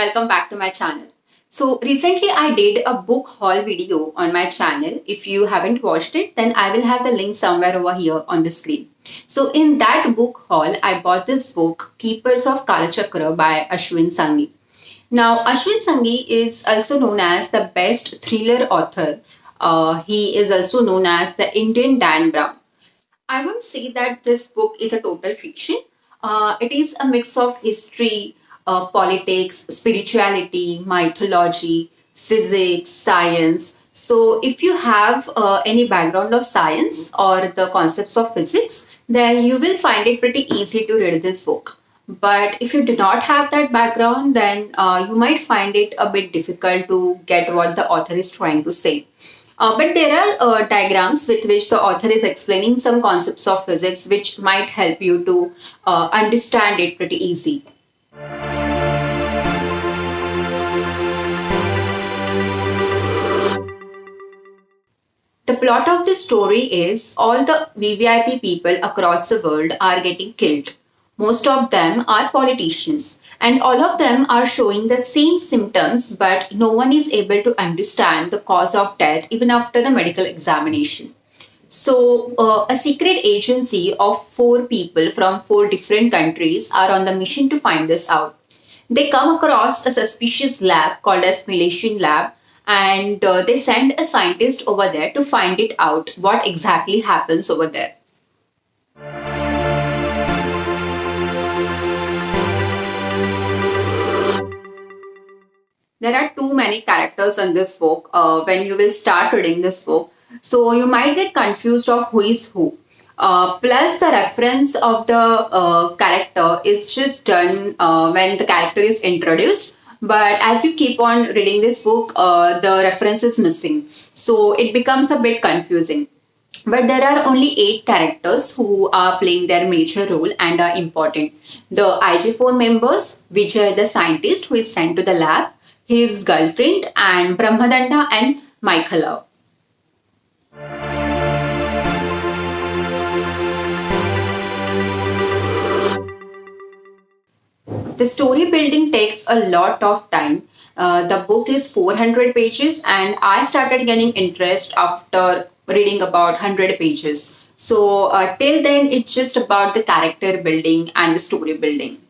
welcome back to my channel. So recently I did a book haul video on my channel. If you haven't watched it, then I will have the link somewhere over here on the screen. So in that book haul, I bought this book, Keepers of Kalachakra by Ashwin Sanghi. Now, Ashwin Sanghi is also known as the best thriller author. He is also known as the Indian Dan Brown. I won't say that this book is a total fiction. It is a mix of history, politics, spirituality, mythology, physics, science. So, if you have any background of science or the concepts of physics, then you will find it pretty easy to read this book. But if you do not have that background, then you might find it a bit difficult to get what the author is trying to say. But there are diagrams with which the author is explaining some concepts of physics which might help you to understand it pretty easy. The plot of this story is all the VVIP people across the world are getting killed. Most of them are politicians, and all of them are showing the same symptoms, but no one is able to understand the cause of death even after the medical examination. So, a secret agency of four people from four different countries are on the mission to find this out. They come across a suspicious lab called as Malaysian lab, and they send a scientist over there to find it out what exactly happens over there. There are too many characters in this book when you will start reading this book. So you might get confused of who is who. Plus the reference of the character is just done when the character is introduced. But as you keep on reading this book, the reference is missing. So it becomes a bit confusing. But there are only 8 characters who are playing their major role and are important. The IG4 members, Vijay the scientist who is sent to the lab, his girlfriend, and Brahmadanda and Michaela. The story building takes a lot of time. The book is 400 pages, and I started getting interest after reading about 100 pages. So, till then, it's just about the character building and the story building.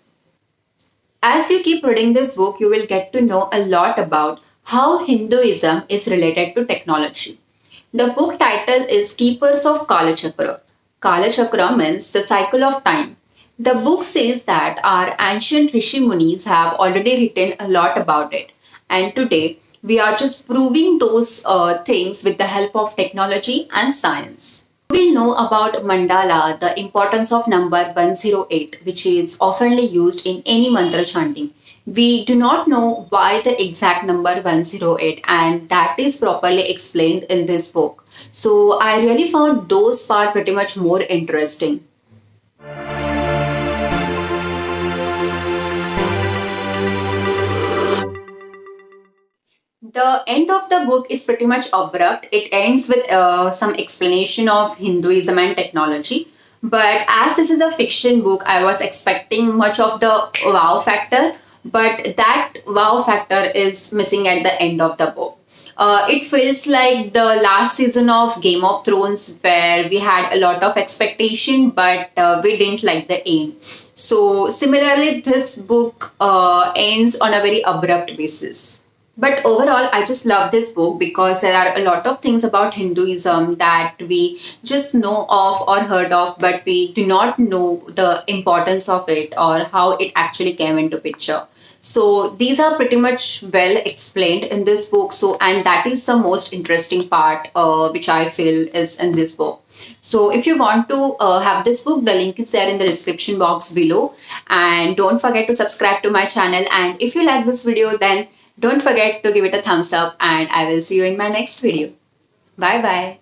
As you keep reading this book, you will get to know a lot about how Hinduism is related to technology. The book title is Keepers of Kalachakra. Kalachakra means the cycle of time. The book says that our ancient Rishi Munis have already written a lot about it. And today, we are just proving those things with the help of technology and science. We know about mandala, the importance of number 108, which is oftenly used in any mantra chanting. We do not know why the exact number 108, and that is properly explained in this book. So I really found those part pretty much more interesting. The end of the book is pretty much abrupt. It ends with some explanation of Hinduism and technology. But as this is a fiction book, I was expecting much of the wow factor, but that wow factor is missing at the end of the book. It feels like the last season of Game of Thrones, where we had a lot of expectation, but we didn't like the end. So, similarly, this book ends on a very abrupt basis. But overall, I just love this book because there are a lot of things about Hinduism that we just know of or heard of, but we do not know the importance of it or how it actually came into picture. So these are pretty much well explained in this book. So, and that is the most interesting part, which I feel is in this book. So if you want to have this book, the link is there in the description box below. And don't forget to subscribe to my channel. And if you like this video, then don't forget to give it a thumbs up, and I will see you in my next video. Bye bye.